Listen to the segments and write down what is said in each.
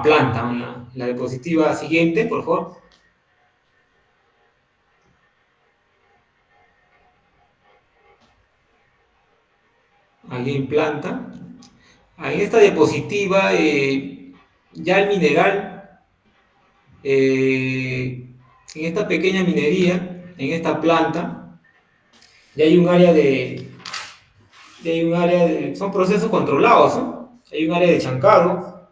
planta, la diapositiva siguiente, por favor. Ahí en planta. En esta diapositiva, ya el mineral, en esta pequeña minería, en esta planta, ya hay un área son procesos controlados, ¿no? Hay un área de chancado,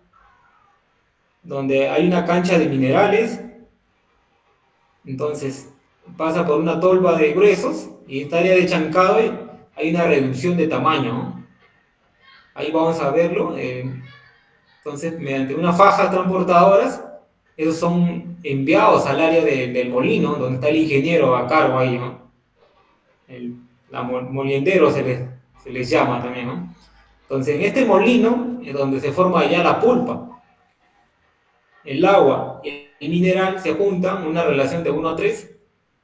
donde hay una cancha de minerales, entonces pasa por una tolva de gruesos, y en esta área de chancado hay una reducción de tamaño, ¿no? Ahí vamos a verlo. Entonces, mediante una faja transportadoras, esos son enviados al área del molino, donde está el ingeniero a cargo ahí, ¿no? El, moliendero se les llama también, ¿no? Entonces, en este molino es donde se forma ya la pulpa. El agua y el mineral se juntan en una relación de 1:3,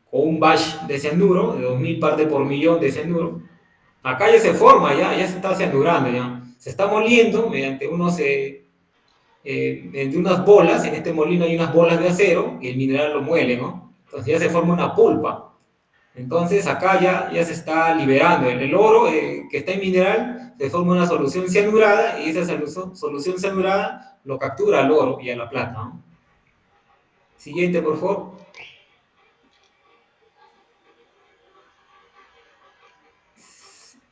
con un batch de cianuro, de 2000 partes por millón de cianuro. Acá ya se forma, ya se está cianurando, ya. Se está moliendo mediante mediante unas bolas. En este molino hay unas bolas de acero y el mineral lo muele, ¿no? Entonces ya se forma una pulpa. Entonces acá ya se está liberando el oro, que está en mineral, se forma una solución cianurada, y esa solución cianurada lo captura al oro y a la plata, ¿no? Siguiente, por favor.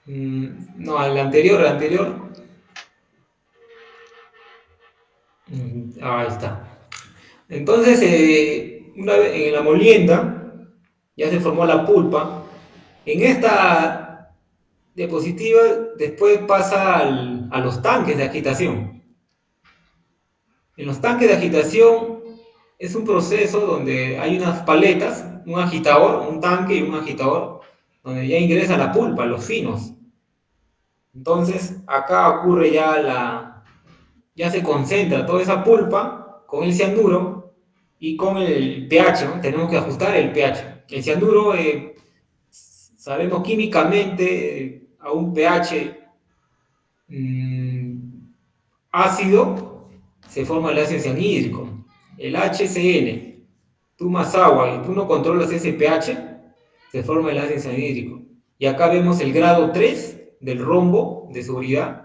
No, al anterior, al anterior. Ahí está. Entonces, una vez en la molienda, ya se formó la pulpa. En esta diapositiva, después pasa a los tanques de agitación. En los tanques de agitación es un proceso donde hay unas paletas, un agitador, un tanque y un agitador, donde ya ingresa la pulpa, los finos. Entonces, acá ocurre ya se concentra toda esa pulpa con el cianuro y con el pH, ¿no? Tenemos que ajustar el pH. El cianuro, sabemos químicamente, a un pH ácido, se forma el ácido cianhídrico, el HCl. Tú más agua y tú no controlas ese pH, se forma el ácido cianhídrico. Y acá vemos el grado 3 del rombo de seguridad.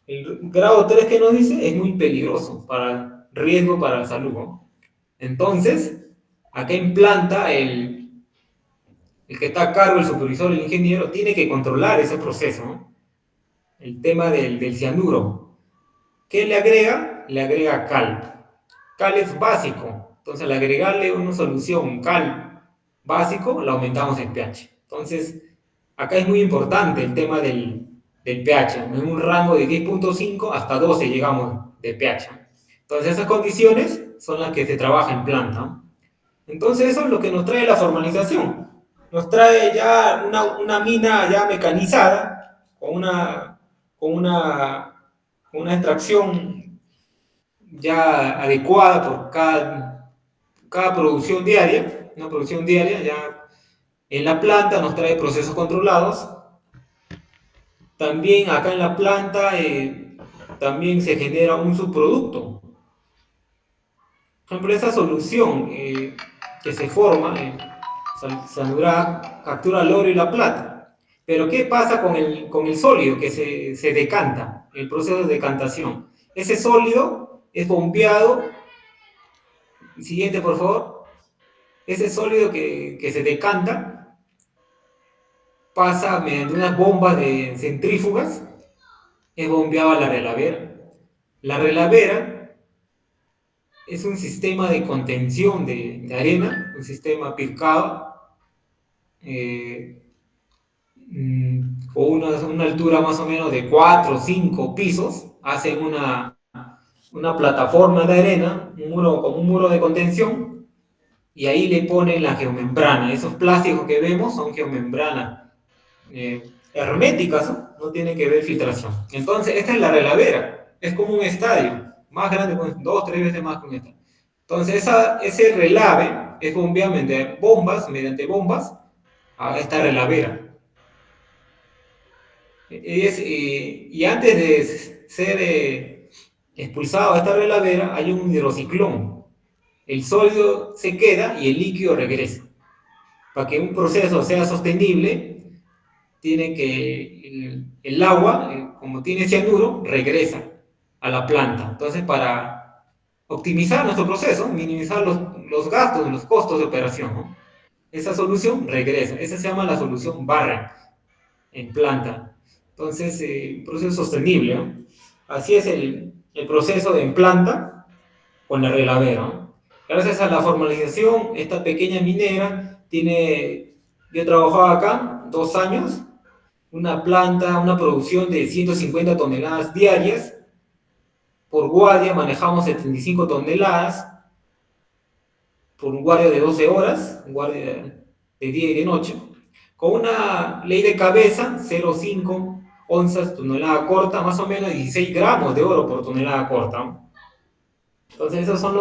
El grado 3 que nos dice es muy peligroso, para riesgo para la salud, ¿no? Entonces, acá en planta, el que está a cargo, el supervisor, el ingeniero, tiene que controlar ese proceso, ¿no? El tema del cianuro. ¿Qué le agrega? Le agrega cal. Cal es básico. Entonces, al agregarle una solución cal básico, le aumentamos el pH. Entonces, acá es muy importante el tema del pH. En un rango de 10.5 hasta 12 llegamos de pH. Entonces, esas condiciones son las que se trabaja en planta. Entonces, eso es lo que nos trae la formalización. Nos trae ya una mina ya mecanizada, con una extracción ya adecuada por cada producción diaria, una producción diaria. Ya en la planta nos trae procesos controlados. También acá en la planta, también se genera un subproducto. Por ejemplo, esa solución, que se forma, captura el oro y la plata. Pero ¿qué pasa con el sólido que se decanta, el proceso de decantación? Ese sólido es bombeado. Siguiente, por favor. Ese sólido que se decanta pasa mediante unas bombas de centrífugas, es bombeado a la relavera. La relavera es un sistema de contención de arena, un sistema picado, con una altura más o menos de 4 o 5 pisos. Hacen una plataforma de arena, como un muro de contención, y ahí le ponen la geomembrana. Esos plásticos que vemos son geomembrana, herméticas, ¿no? No tiene que ver filtración. Entonces, esta es la relavera, es como un estadio, más grande, 2 o 3 veces más que un estadio. Entonces, ese relave es bombeado mediante bombas a esta relavera. Y antes de ser expulsado a esta relavera, hay un hidrociclón. El sólido se queda y el líquido regresa. Para que un proceso sea sostenible, tiene que el agua, como tiene cianuro, regresa a la planta. Entonces, para optimizar nuestro proceso, minimizar los gastos, los costos de operación, ¿no? Esa solución regresa. Esa se llama la solución Barren en planta. Entonces, un proceso sostenible, ¿no? Así es el proceso en planta con la relavera, ¿no? Gracias a la formalización, esta pequeña minera tiene, yo he trabajado acá 2 años, una planta, una producción de 150 toneladas diarias. Por guardia manejamos 75 toneladas, por un guardia de 12 horas, un guardia de día y de noche, con una ley de cabeza, 0,5 onzas tonelada corta, más o menos 16 gramos de oro por tonelada corta, ¿no? Entonces, esos son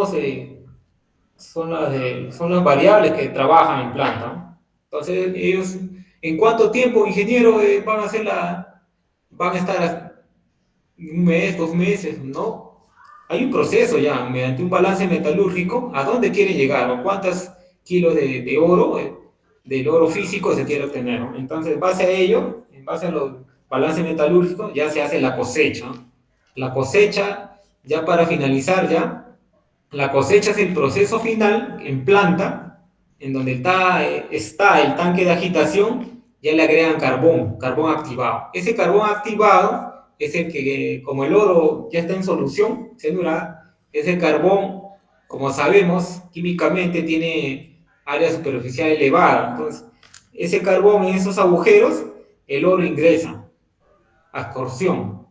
son las variables que trabajan en planta, ¿no? Entonces, ellos, ¿en cuánto tiempo, ingeniero, van a estar 1 mes, 2 meses? No. Hay un proceso ya, mediante un balance metalúrgico, a dónde quieren llegar o cuántos kilos de oro, del oro físico se quiere obtener, ¿no? Entonces, en base a ello, en base a los balances metalúrgicos, ya se hace la cosecha, ¿no? La cosecha, ya para finalizar, ya, la cosecha es el proceso final en planta, en donde está el tanque de agitación, ya le agregan carbón, carbón activado. Ese carbón activado es el que, como el oro ya está en solución, cenurada, ese carbón, como sabemos, químicamente tiene área superficial elevada. Entonces, ese carbón en esos agujeros, el oro ingresa, absorción.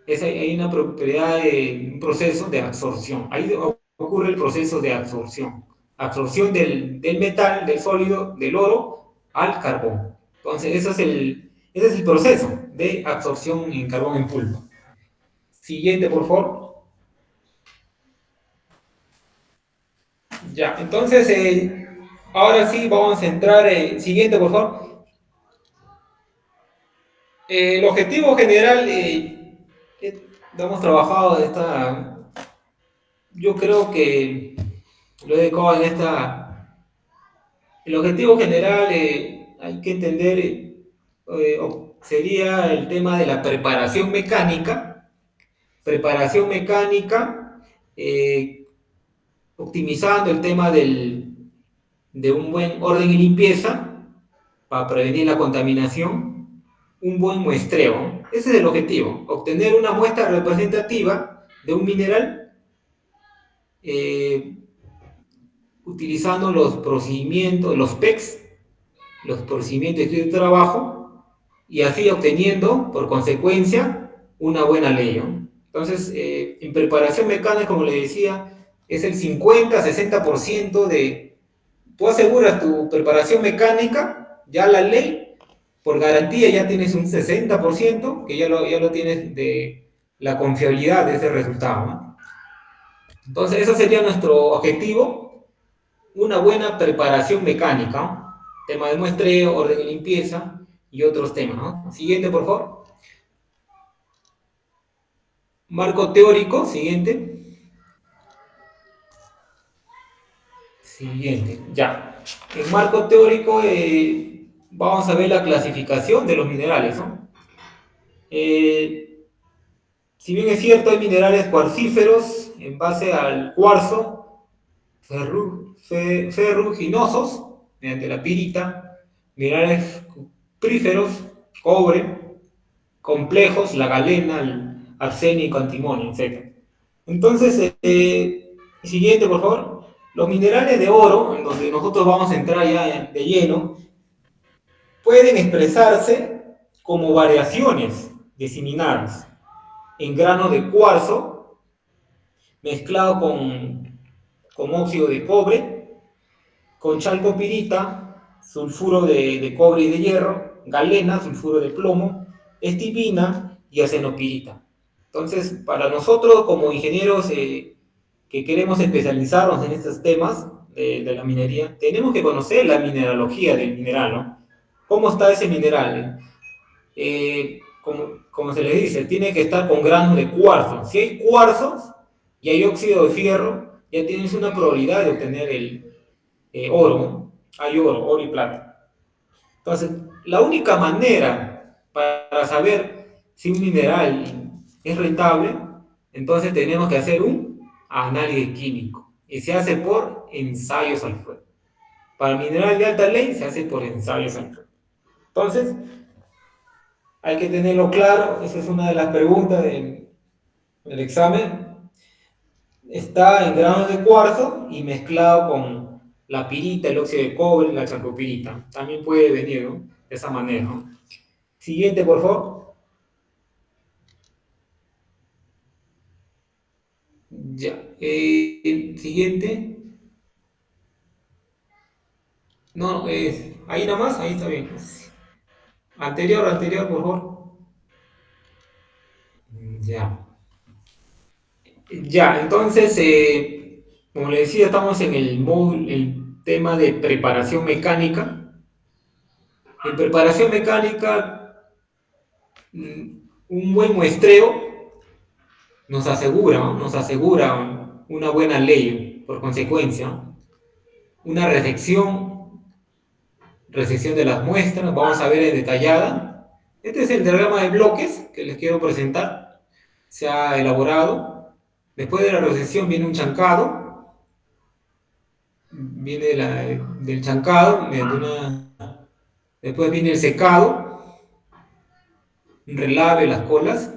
Hay una propiedad de un proceso de absorción. Ahí ocurre el proceso de absorción. Absorción del metal, del sólido, del oro al carbón. Entonces, ese es el proceso de absorción en carbón en polvo. Siguiente, por favor. Ya, entonces, ahora sí vamos a entrar. Siguiente, por favor. El objetivo general, hemos trabajado yo creo que lo he dedicado en el objetivo general, hay que entender, sería el tema de la preparación mecánica, eh, optimizando el tema de un buen orden y limpieza para prevenir la contaminación, un buen muestreo. Ese es el objetivo, obtener una muestra representativa de un mineral, eh, utilizando los procedimientos, los PECs, los procedimientos de trabajo, y así obteniendo, por consecuencia, una buena ley, ¿no? Entonces, en preparación mecánica, como le decía, es el 50-60% de... Tú aseguras tu preparación mecánica, ya la ley, por garantía ya tienes un 60% que ya lo tienes de la confiabilidad de ese resultado, ¿no? Entonces, ese sería nuestro objetivo, una buena preparación mecánica, ¿no? Tema de muestreo, orden y limpieza y otros temas, ¿no? Siguiente, por favor. Marco teórico, siguiente. Siguiente, ya. En marco teórico, vamos a ver la clasificación de los minerales, ¿no? Si bien es cierto, hay minerales cuarcíferos en base al cuarzo, ferruginosos, mediante la pirita, minerales cupríferos, cobre, complejos, la galena, el arsénico, antimonio, etc. Entonces, siguiente, por favor. Los minerales de oro, en donde nosotros vamos a entrar ya de lleno, pueden expresarse como variaciones diseminadas en grano de cuarzo mezclado con óxido de cobre, con chalcopirita, sulfuro de cobre y de hierro, galena, sulfuro de plomo, estibina y acenopirita. Entonces, para nosotros como ingenieros que queremos especializarnos en estos temas de la minería, tenemos que conocer la mineralogía del mineral, ¿no? ¿Cómo está ese mineral? como se le dice, tiene que estar con granos de cuarzo. Si hay cuarzos y hay óxido de fierro, ya tienes una probabilidad de obtener el oro, ¿no? Hay oro, oro y plata. Entonces, la única manera para saber si un mineral es rentable, entonces tenemos que hacer un análisis químico. Y se hace por ensayos al fuego. Para el mineral de alta ley se hace por ensayos al fuego. Entonces, hay que tenerlo claro, esa es una de las preguntas del examen. Está en granos de cuarzo y mezclado con la pirita, el óxido de cobre, la chalcopirita. También puede venir, ¿no? De esa manera, ¿no? Siguiente, por favor. Ya. Siguiente. No, ahí nomás, ahí está bien. Anterior, anterior, por favor. Ya. Ya, entonces, como le decía, estamos en el módulo, el tema de preparación mecánica. En preparación mecánica, un buen muestreo nos asegura una buena ley, por consecuencia, una recepción de las muestras, vamos a ver en detallada. Este es el diagrama de bloques que les quiero presentar, se ha elaborado. Después de la recepción viene un chancado, viene del chancado, después viene el secado, un relave las colas,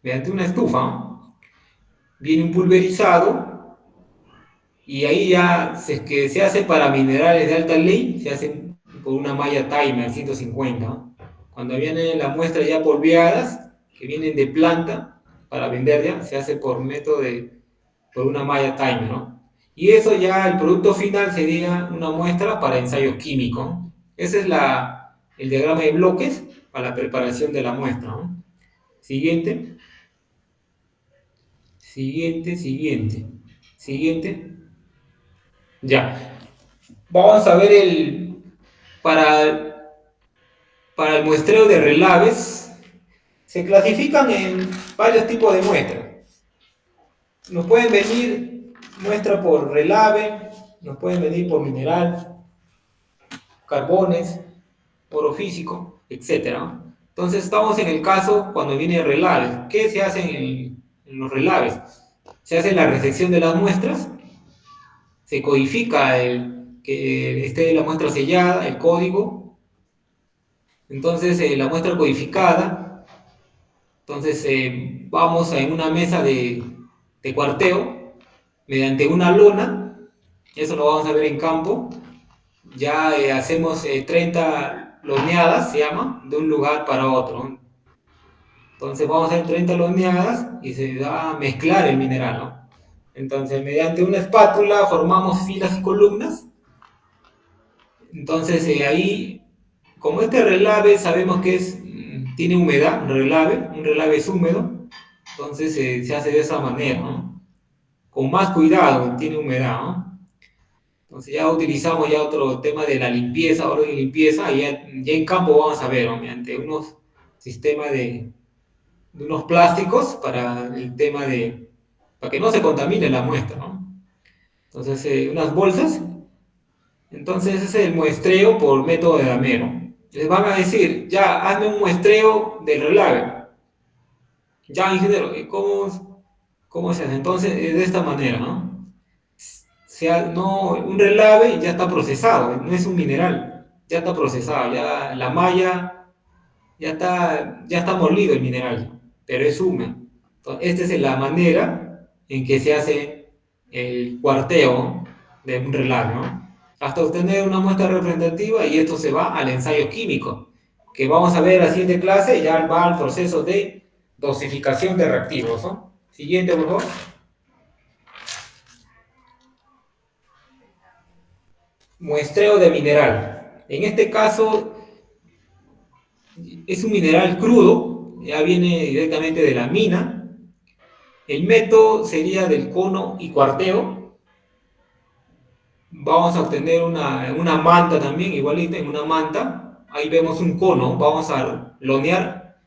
mediante una estufa, viene un pulverizado, y ahí ya, si es que se hace para minerales de alta ley, se hace por una malla timer 150. Cuando vienen las muestras ya polveadas, que vienen de planta, para vender ya, se hace por una malla timer, ¿no? Y eso ya, el producto final sería una muestra para ensayos químicos. Ese es el diagrama de bloques para la preparación de la muestra, ¿no? Siguiente, siguiente, siguiente, siguiente. Ya. Vamos a ver para, para el muestreo de relaves, se clasifican en varios tipos de muestras. Nos pueden venir muestra por relave, nos pueden venir por mineral, carbones, oro físico, etcétera. Entonces estamos en el caso cuando viene relaves. ¿Qué se hace en los relaves? Se hace la resección de las muestras, se codifica que esté la muestra sellada, el código. Entonces la muestra codificada, entonces vamos en una mesa de cuarteo mediante una lona, eso lo vamos a ver en campo. Ya hacemos 30 loneadas, se llama, de un lugar para otro. Entonces vamos a hacer 30 loneadas y se va a mezclar el mineral, ¿no? Entonces mediante una espátula formamos filas y columnas. Entonces ahí, como este relave sabemos que tiene humedad, un relave es húmedo, entonces se hace de esa manera, ¿no? Con más cuidado, tiene humedad, ¿no? Entonces ya utilizamos ya otro tema de la limpieza, orden y limpieza, y ya en campo vamos a ver, ¿no? Mediante unos sistemas de unos plásticos para el tema para que no se contamine la muestra, ¿no? Entonces unas bolsas, entonces ese es el muestreo por método de damero. Les van a decir, ya, hazme un muestreo del relave. Ya, ingeniero, ¿cómo se hace? Entonces, de esta manera, ¿no? Sea, no, un relave ya está procesado, no es un mineral, ya está procesado, ya la malla ya está molido el mineral, pero es húmedo. Entonces, esta es la manera en que se hace el cuarteo de un relave, ¿no? Hasta obtener una muestra representativa y esto se va al ensayo químico, que vamos a ver en la siguiente clase, ya va al proceso de dosificación de reactivos, ¿no? Siguiente, por favor. Muestreo de mineral. En este caso es un mineral crudo, ya viene directamente de la mina. El método sería del cono y cuarteo. Vamos a obtener una manta también, igualita en una manta. Ahí vemos un cono, vamos a lonear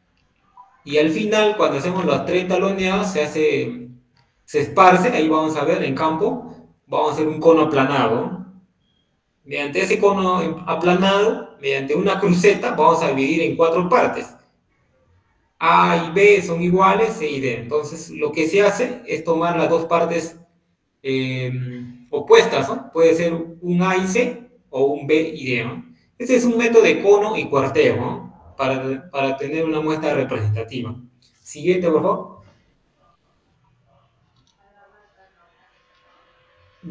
Y al final, cuando hacemos las 30 loneadas, se esparce, ahí vamos a ver en campo, vamos a hacer un cono aplanado. Mediante ese cono aplanado, mediante una cruceta, vamos a dividir en cuatro partes. A y B son iguales, C y D. Entonces, lo que se hace es tomar las dos partes eh, opuestas, ¿no? Puede ser un A y C o un B y D, ¿no? Ese es un método de cono y cuarteo, ¿no? Para tener una muestra representativa. Siguiente, por favor.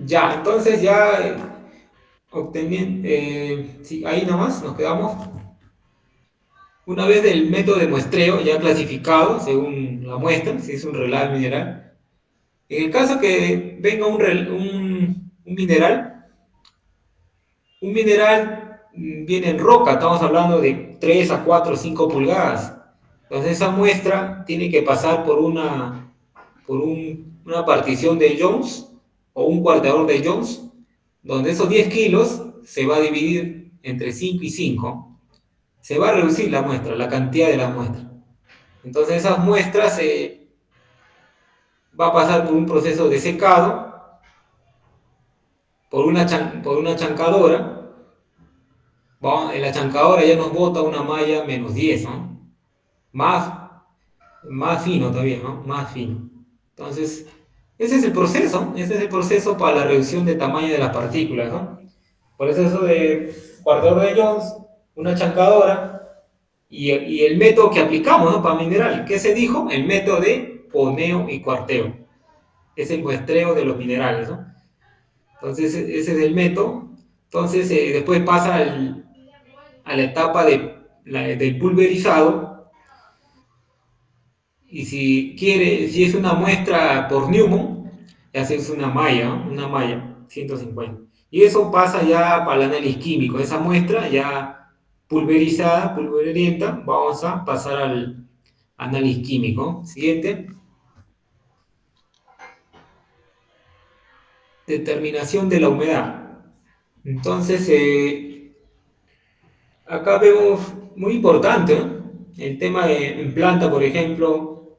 Ya, entonces ya obteniendo, sí, ahí nomás nos quedamos. Una vez el método de muestreo ya clasificado según la muestra, si es un relave mineral. En el caso que venga un mineral viene en roca, estamos hablando de 3 a 4 o 5 pulgadas. Entonces esa muestra tiene que pasar una partición de Jones o un cuarteador de Jones, donde esos 10 kilos se va a dividir entre 5 y 5. Se va a reducir la muestra, la cantidad de la muestra. Entonces esas muestras va a pasar por un proceso de secado, por una chancadora. En la chancadora ya nos bota una malla -10, ¿no? Más, más fino todavía, ¿no? Más fino. Entonces, ese es el proceso para la reducción de tamaño de las partículas, ¿no? Por eso de cuarteador de Jones, una chancadora y el método que aplicamos, ¿no? Para mineral. ¿Qué se dijo? El método de poneo y cuarteo. Es el muestreo de los minerales, ¿no? Entonces, ese es el método. Entonces, después pasa a la etapa del pulverizado. Y si es una muestra por Newman, ya es una malla 150. Y eso pasa ya para el análisis químico. Esa muestra ya pulverizada, pulverulenta, vamos a pasar al análisis químico. Siguiente. Determinación de la humedad. Entonces, acá vemos muy importante, ¿no? El tema en planta, por ejemplo,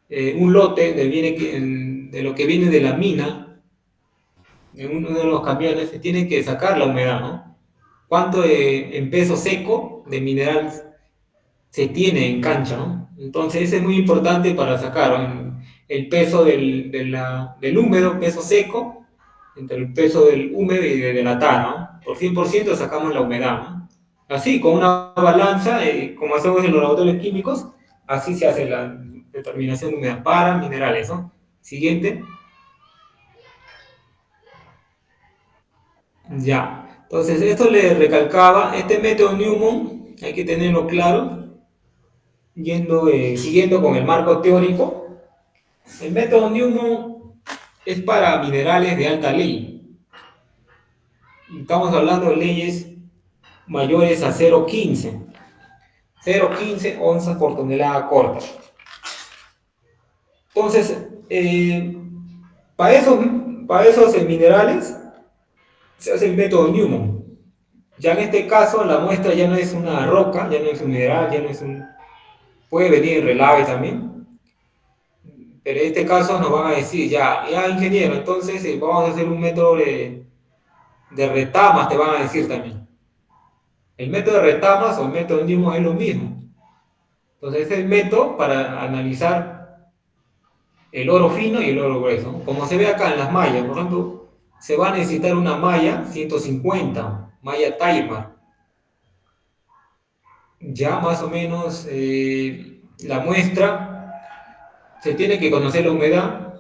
un lote de lo que viene de la mina, en uno de los camiones, se tiene que sacar la humedad, ¿no? ¿Cuánto en peso seco de mineral se tiene en cancha, ¿no? Entonces, eso es muy importante para sacar, ¿no? El peso del húmedo, peso seco, entre el peso del húmedo y de la tara, ¿no? Por 100% sacamos la humedad, ¿no? Así, con una balanza, como hacemos en los laboratorios químicos, así se hace la determinación de humedad para minerales, ¿no? Siguiente. Ya. Entonces, esto le recalcaba, este método Newman, hay que tenerlo claro, siguiendo con el marco teórico. El método Newman es para minerales de alta ley. Estamos hablando de leyes mayores a 0,15 onzas por tonelada corta. Entonces, para esos minerales se hace el método Newman. Ya en este caso, la muestra ya no es una roca, ya no es un mineral, ya no es un... Puede venir en relave también, pero en este caso nos van a decir, ya ingeniero, entonces vamos a hacer un método de retamas, te van a decir también. El método de retamas o el método Newman es lo mismo. Entonces, es el método para analizar el oro fino y el oro grueso. Como se ve acá en las mallas, por ejemplo, se va a necesitar una malla 150, malla Taimar. Ya más o menos la muestra, se tiene que conocer la humedad,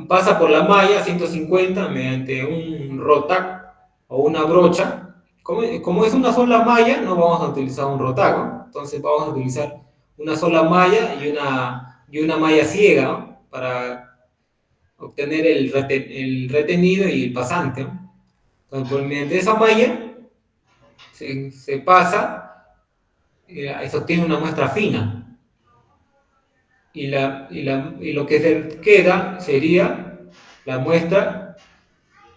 pasa por la malla 150 mediante un rotac o una brocha. Como es una sola malla, no vamos a utilizar un rotac, ¿no? Entonces vamos a utilizar una sola malla y una malla ciega, ¿no? Para obtener el retenido y el pasante, ¿no? Entonces, mediante esa malla se pasa y se obtiene una muestra fina. Y lo que se queda sería la muestra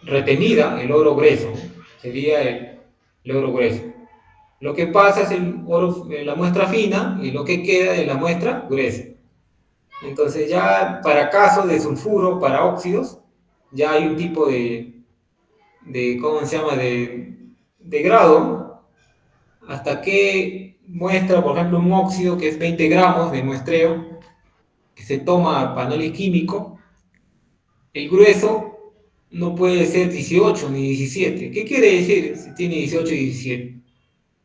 retenida, el oro grueso, sería el oro grueso. Lo que pasa es el oro, la muestra fina y lo que queda de la muestra gruesa. Entonces ya para casos de sulfuro, para óxidos, ya hay un tipo de ¿cómo se llama? De grado, hasta que muestra, por ejemplo, un óxido que es 20 gramos de muestreo, que se toma para análisis químico, el grueso no puede ser 18 ni 17. ¿Qué quiere decir si tiene 18 y 17?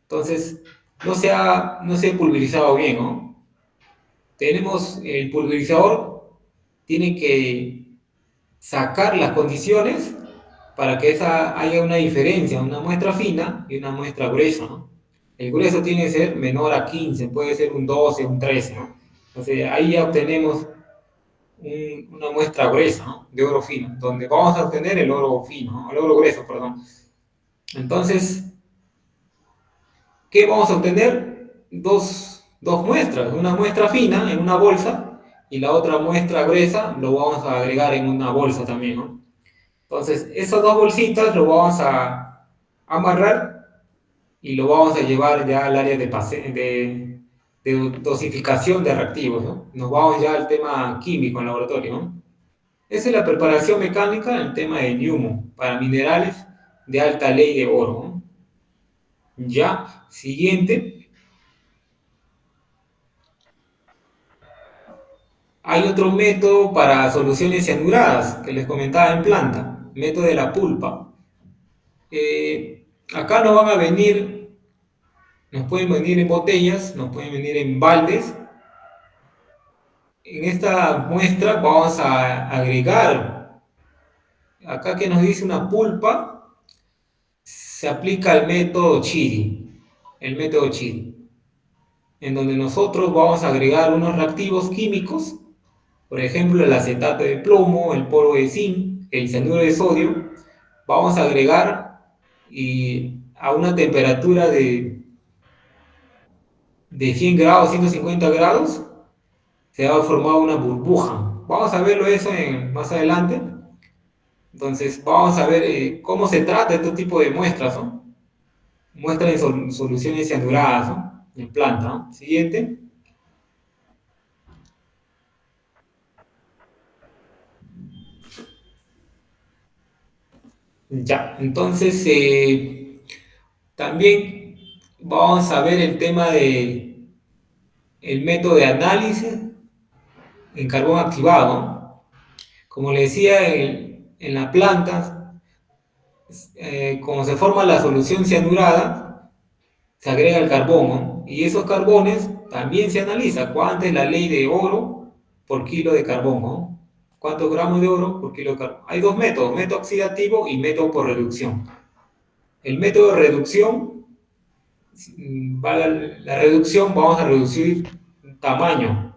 Entonces, no se ha pulverizado bien, ¿no? Tenemos el pulverizador, tiene que sacar las condiciones para que haya una diferencia, una muestra fina y una muestra gruesa, ¿no? El grueso tiene que ser menor a 15, puede ser un 12, un 13, ¿no? Entonces ahí ya obtenemos una muestra gruesa, ¿no? De oro fino, donde vamos a obtener el oro fino, ¿no? El oro grueso, perdón. Entonces, ¿qué vamos a obtener? Dos muestras, una muestra fina en una bolsa y la otra muestra gruesa lo vamos a agregar en una bolsa también, ¿no? Entonces, esas dos bolsitas lo vamos a amarrar y lo vamos a llevar ya al área de dosificación de reactivos, ¿no? Nos vamos ya al tema químico en laboratorio, ¿no? Esa es la preparación mecánica en el tema de Newmont para minerales de alta ley de oro, ¿no? Ya, siguiente, hay otro método para soluciones cianuradas que les comentaba en planta, método de la pulpa. Acá nos van a venir, nos pueden venir en botellas, nos pueden venir en baldes. En esta muestra vamos a agregar, acá que nos dice una pulpa, se aplica el método Chiri, el método Chiri, en donde nosotros vamos a agregar unos reactivos químicos, por ejemplo el acetato de plomo, el polvo de zinc, el cianuro de sodio, vamos a agregar y a una temperatura de 100 grados, 150 grados, se va a formar una burbuja. Vamos a verlo eso más adelante. Entonces, vamos a ver cómo se trata este tipo de muestras, ¿no? Muestras de soluciones cianuradas, ¿no? En planta, ¿no? Siguiente. Ya, entonces también vamos a ver el tema de el método de análisis en carbón activado, ¿no? Como le decía, en la planta, como se forma la solución cianurada, se agrega el carbón, ¿no? Y esos carbones también se analiza cuánta es la ley de oro por kilo de carbón, ¿no? ¿Cuántos gramos de oro por kilo de carbón? Hay dos métodos, método oxidativo y método por reducción. El método de reducción, va la reducción, vamos a reducir tamaño,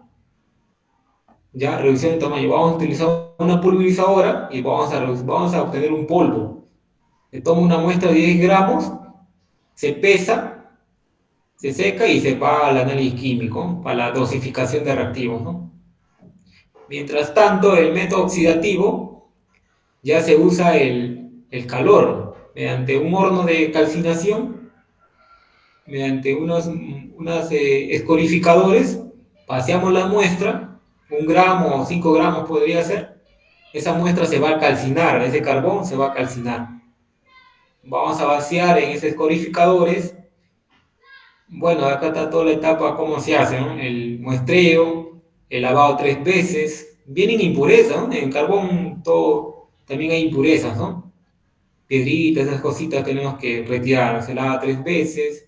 ya, reducción de tamaño. Vamos a utilizar una pulverizadora y vamos a obtener un polvo. Se toma una muestra de 10 gramos, se pesa, se seca y se va al análisis químico para la dosificación de reactivos, ¿no? Mientras tanto, el método oxidativo ya se usa el calor mediante un horno de calcinación, mediante unos escorificadores, paseamos la muestra, 1 gramo o 5 gramos podría ser, esa muestra se va a calcinar, ese carbón se va a calcinar. Vamos a vaciar en esos escorificadores. Bueno, acá está toda la etapa, cómo se hace, ¿no? El muestreo, el lavado 3 veces. Vienen impurezas, ¿no? En carbón todo, también hay impurezas, ¿no? Piedritas, esas cositas tenemos que retirar. Se lava 3 veces.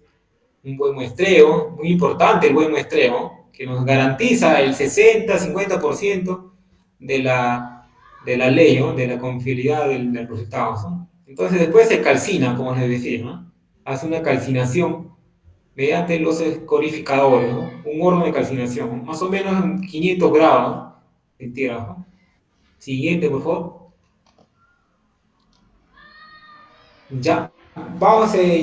Un buen muestreo, muy importante el buen muestreo, que nos garantiza el 60-50% de la ley, ¿no? De la confiabilidad del resultado, ¿no? Entonces después se calcina, como les decía, ¿no? Hace una calcinación mediante los escorificadores, ¿no? Un horno de calcinación, ¿no? Más o menos 500 grados centígrados, ¿no? Siguiente, por favor. Ya,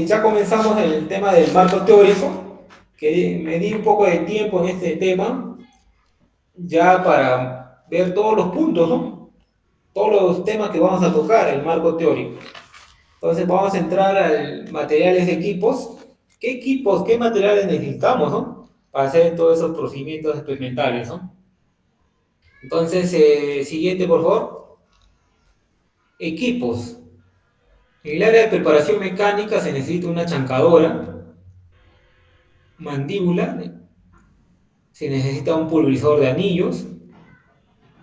ya comenzamos el tema del marco teórico, que me di un poco de tiempo en este tema, ya para ver todos los puntos, ¿no? Todos los temas que vamos a tocar, el marco teórico. Entonces vamos a entrar al materiales de equipos, qué equipos, qué materiales necesitamos, ¿no? Para hacer todos esos procedimientos experimentales, ¿no? Entonces, siguiente, por favor. Equipos. En el área de preparación mecánica se necesita una chancadora, mandíbula, se necesita un pulverizador de anillos,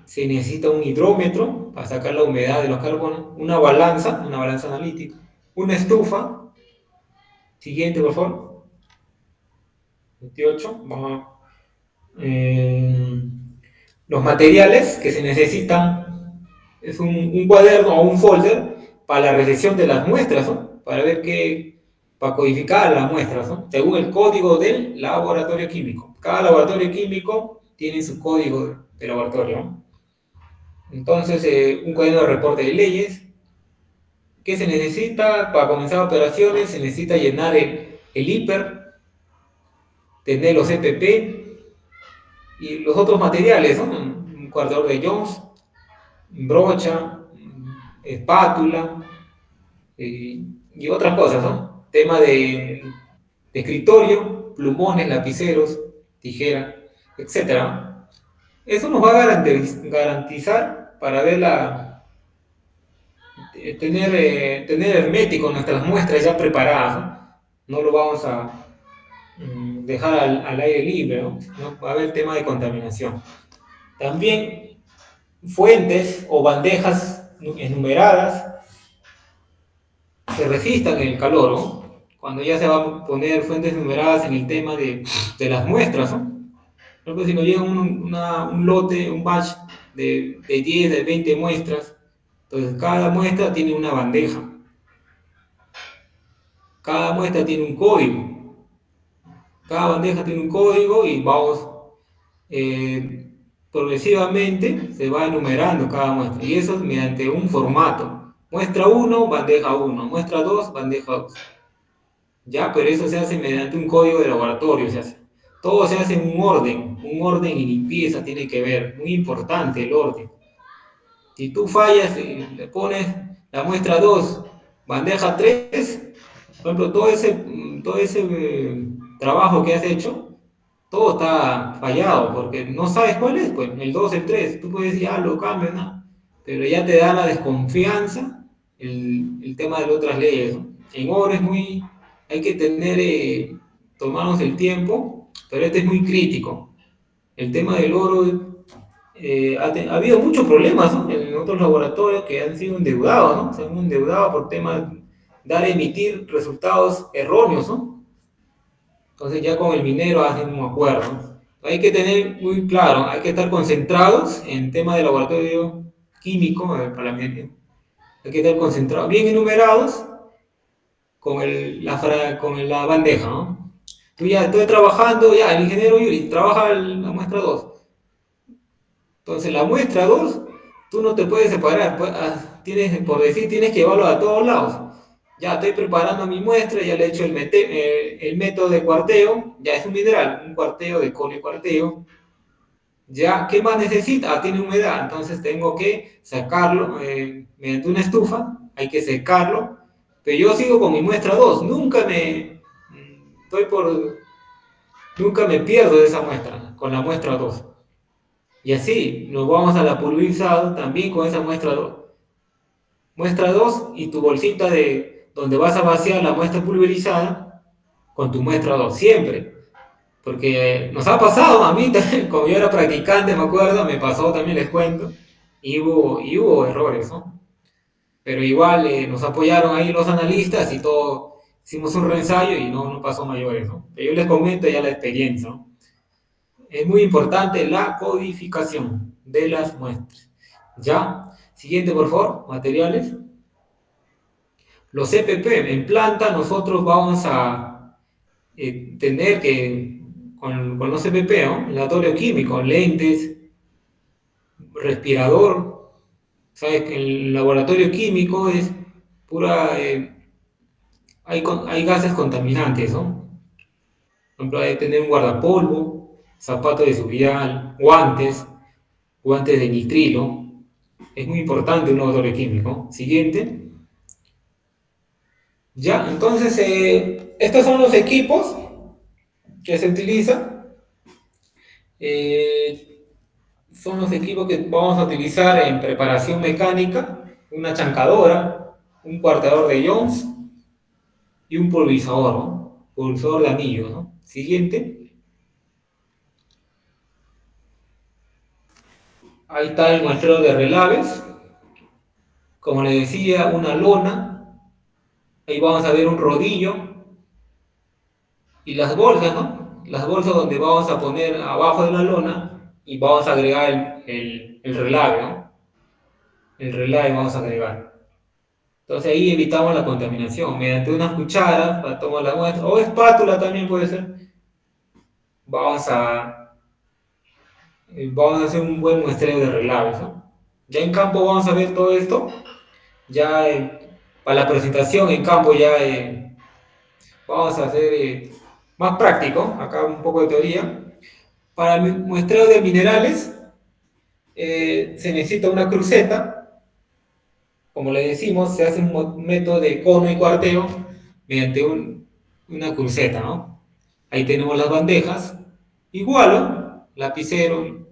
se necesita un hidrómetro para sacar la humedad de los carbonos, una balanza analítica, una estufa. Siguiente, por favor. 28. Vamos a, eh, los materiales que se necesitan es un cuaderno o un folder para la recepción de las muestras, ¿no? Para ver qué, para codificar las muestras, ¿no? Según el código del laboratorio químico. Cada laboratorio químico tiene su código de laboratorio, ¿no? Entonces, un cuaderno de reporte de leyes. ¿Qué se necesita para comenzar operaciones? Se necesita llenar el hiper, tener los EPP y los otros materiales, ¿no? Un coartador de Jones, brocha, espátula y otras cosas, ¿no? Tema de escritorio, plumones, lapiceros, tijera, etcétera. Eso nos va a garantizar para ver tener hermético nuestras muestras ya preparadas, ¿no? No lo vamos a dejar al aire libre, ¿no? No va a haber tema de contaminación. También fuentes o bandejas enumeradas se resistan en el calor, ¿no? Cuando ya se va a poner fuentes numeradas en el tema de las muestras, ¿no? Por ejemplo, si nos llega un lote, un batch de 10, de 20 muestras, entonces cada muestra tiene una bandeja, cada muestra tiene un código, cada bandeja tiene un código y vamos eh, progresivamente se va enumerando cada muestra y eso es mediante un formato. Muestra 1, bandeja 1, muestra 2, bandeja 2. Ya, pero eso se hace mediante un código de laboratorio, se hace. Todo se hace en un orden y limpieza tiene que ver, muy importante el orden. Si tú fallas y le pones la muestra 2, bandeja 3, por ejemplo, todo ese trabajo que has hecho, todo está fallado, porque no sabes cuál es, pues, el 2, el 3, tú puedes decir, ah, lo cambio, ¿no? Pero ya te da la desconfianza el tema de las otras leyes, ¿no? En oro es muy, hay que tomarnos el tiempo, pero este es muy crítico. El tema del oro, ha habido muchos problemas, ¿no? En otros laboratorios que han sido endeudados, ¿no? Se han endeudado por temas de dar, emitir resultados erróneos, ¿no? Entonces ya con el minero hacen un acuerdo. Hay que tener muy claro, hay que estar concentrados en tema de laboratorio químico, para hay que estar concentrados, bien enumerados con la bandeja, ¿no? Tú ya estoy trabajando, ya el ingeniero Yuri trabaja la muestra 2. Entonces la muestra 2 tú no te puedes separar, pues, tienes, por decir, tienes que llevarlo a todos lados. Ya estoy preparando mi muestra, ya le he hecho el método de cuarteo, ya es un mineral, un cuarteo de cobre cuarteo. Ya, ¿qué más necesita? Ah, tiene humedad, entonces tengo que sacarlo mediante una estufa, hay que secarlo, pero yo sigo con mi muestra 2, nunca me pierdo de esa muestra, con la muestra 2. Y así nos vamos a la pulverizada también con esa muestra 2. Muestra 2 y tu bolsita de donde vas a vaciar la muestra pulverizada con tu muestra 2 siempre. Porque nos ha pasado, a mí también, como yo era practicante, me acuerdo, me pasó también, les cuento, y hubo errores, ¿no? Pero igual nos apoyaron ahí los analistas y todo, hicimos un reensayo y no pasó mayores, ¿no? Pero yo les comento ya la experiencia, ¿no? Es muy importante la codificación de las muestras. ¿Ya? Siguiente, por favor, materiales. Los CPP, en planta nosotros vamos a tener que, con los CPP, ¿no? Laboratorio químico, lentes, respirador. Sabes que el laboratorio químico es pura, hay gases contaminantes, ¿no? Por ejemplo, hay que tener un guardapolvo, zapatos de seguridad, guantes de nitrilo. Es muy importante un laboratorio químico. Siguiente. Ya, entonces, estos son los equipos que se utilizan. Eh, Son los equipos que vamos a utilizar en preparación mecánica: una chancadora, un cuarteador de Jones y un pulverizador, ¿no? Pulverizador de anillo, ¿no? Siguiente. Ahí está el muestreo de relaves. Como les decía, una lona. Ahí vamos a ver un rodillo y las bolsas, ¿no? Las bolsas donde vamos a poner abajo de la lona y vamos a agregar el relave, ¿no? El relave vamos a agregar. Entonces ahí evitamos la contaminación mediante unas cucharas para tomar la muestra, o espátula también puede ser. Vamos a, vamos a hacer un buen muestreo de relaves, ¿no? Ya en campo vamos a ver todo esto. Ya para la presentación en campo ya vamos a hacer más práctico, acá un poco de teoría. Para el muestreo de minerales se necesita una cruceta. Como le decimos, se hace un método de cono y cuarteo mediante una cruceta, ¿no? Ahí tenemos las bandejas, igual, ¿no? Lapicero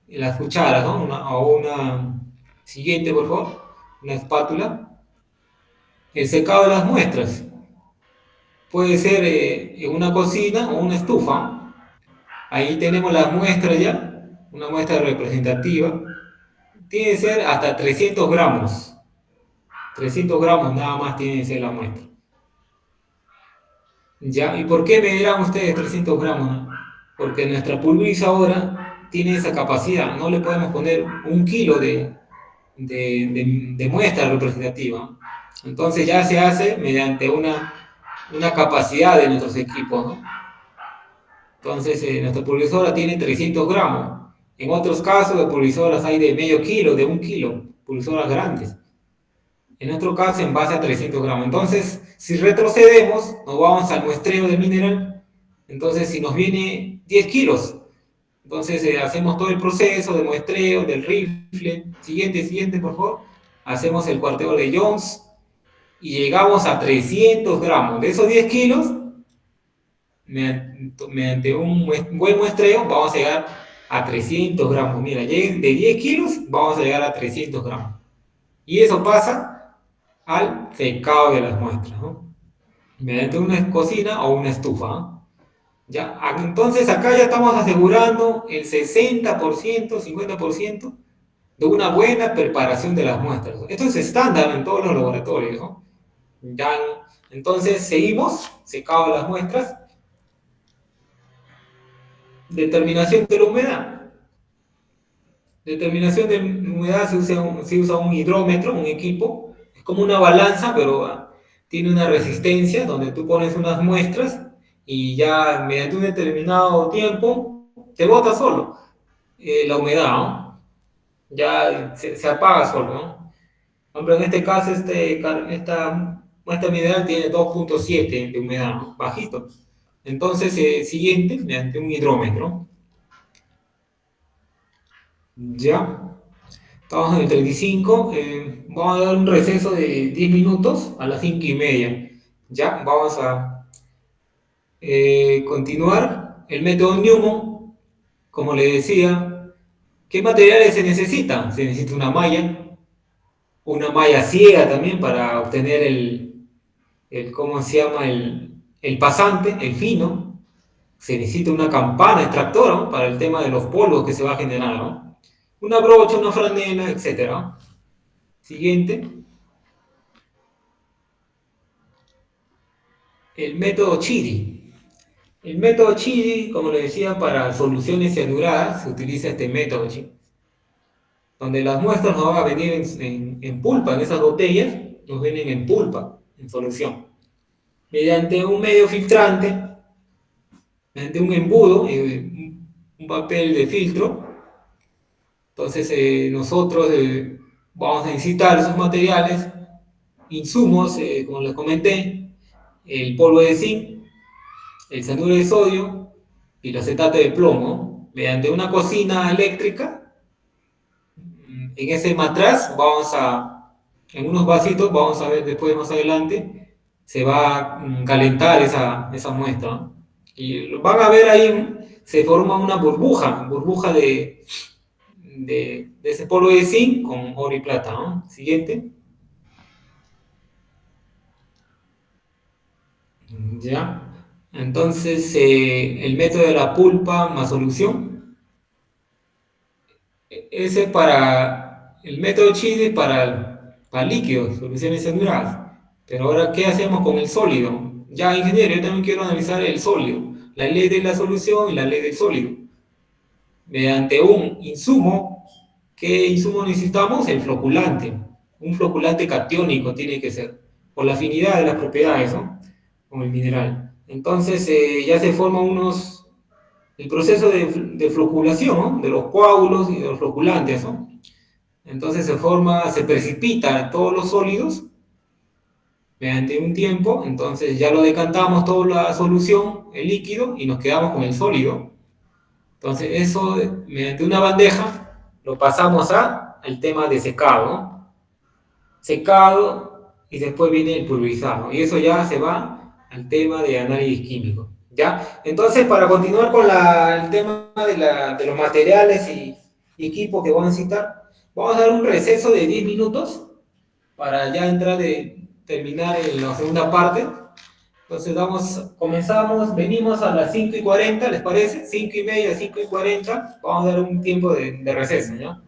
y las cucharas, ¿no? O una siguiente, por favor, una espátula. El secado de las muestras puede ser en una cocina o una estufa. Ahí tenemos las muestras ya, una muestra representativa. Tiene que ser hasta 300 gramos. 300 gramos nada más tiene que ser la muestra. ¿Ya? ¿Y por qué me dirán ustedes 300 gramos? ¿No? Porque nuestra pulverizadora tiene esa capacidad. No le podemos poner 1 kilo de muestra representativa. Entonces ya se hace mediante una capacidad de nuestros equipos, ¿no? Entonces nuestra pulverizadora tiene 300 gramos. En otros casos de pulverizadoras hay de medio kilo, de 1 kilo, pulverizadoras grandes. En nuestro caso, en base a 300 gramos. Entonces, si retrocedemos, nos vamos al muestreo del mineral. Entonces, si nos viene 10 kilos, entonces hacemos todo el proceso de muestreo del rifle. Siguiente, por favor. Hacemos el cuarteo de Jones y llegamos a 300 gramos. De esos 10 kilos, mediante un buen muestreo, vamos a llegar a 300 gramos. Mira, de 10 kilos, vamos a llegar a 300 gramos. Y eso pasa al secado de las muestras, ¿no? Mediante una cocina o una estufa, ¿no? Ya, entonces acá ya estamos asegurando el 60%, 50% de una buena preparación de las muestras. Esto es estándar en todos los laboratorios, ¿no? Ya, entonces seguimos, secado de las muestras, determinación de la humedad. Determinación de humedad se usa un hidrómetro, un equipo, es como una balanza, pero tiene una resistencia donde tú pones unas muestras y ya mediante un determinado tiempo te bota solo la humedad, ¿no? Ya se apaga solo, ¿no? Hombre, en este caso esta muestra mineral tiene 2,7 de humedad, ¿no? Bajito. Entonces, siguiente, mediante un hidrómetro, ya. Estamos en el 35. Vamos a dar un receso de 10 minutos a las 5:30. Ya, vamos a continuar. El método Newman, como le decía, ¿qué materiales se necesitan? Se necesita una malla ciega también para obtener ¿cómo se llama? El pasante, el fino. Se necesita una campana extractora, ¿no? Para el tema de los polvos que se va a generar, ¿no? Una brocha, una franela, etcétera. Siguiente. El método Chiri. El método Chiri, como le decía, para soluciones cianuradas se utiliza este método Chiri, donde las muestras nos van a venir en pulpa, en esas botellas nos vienen en pulpa, en solución. Mediante un medio filtrante, mediante un embudo, un papel de filtro, entonces nosotros vamos a necesitar esos materiales, insumos, como les comenté, el polvo de zinc, el cianuro de sodio y el acetato de plomo. Mediante una cocina eléctrica, en ese matraz en unos vasitos, vamos a ver después más adelante, se va a calentar esa muestra, ¿no? Y van a ver ahí, se forma una burbuja de ese polvo de zinc con oro y plata, ¿no? Siguiente. Ya. Entonces, el método de la pulpa más solución, ese para el método Chile para líquidos, soluciones saturadas. Pero ahora, ¿qué hacemos con el sólido? Ya, ingeniero, yo también quiero analizar el sólido, la ley de la solución y la ley del sólido. Mediante un insumo, ¿qué insumo necesitamos? El floculante. Un floculante catiónico tiene que ser, por la afinidad de las propiedades, ¿no? Con el mineral. Entonces, ya se forman el proceso de floculación, ¿no? De los coágulos y de los floculantes, ¿no? Entonces se precipita todos los sólidos mediante un tiempo, entonces ya lo decantamos toda la solución, el líquido, y nos quedamos con el sólido. Entonces eso, mediante una bandeja, lo pasamos al tema de secado, ¿no? Secado y después viene el pulverizado. Y eso ya se va al tema de análisis químico. ¿Ya? Entonces, para continuar con el tema de los materiales y equipos que vamos a citar, vamos a dar un receso de 10 minutos para ya terminar en la segunda parte. Entonces comenzamos, venimos a las 5:40, ¿les parece? 5:30, 5:40, vamos a dar un tiempo de receso, ¿no?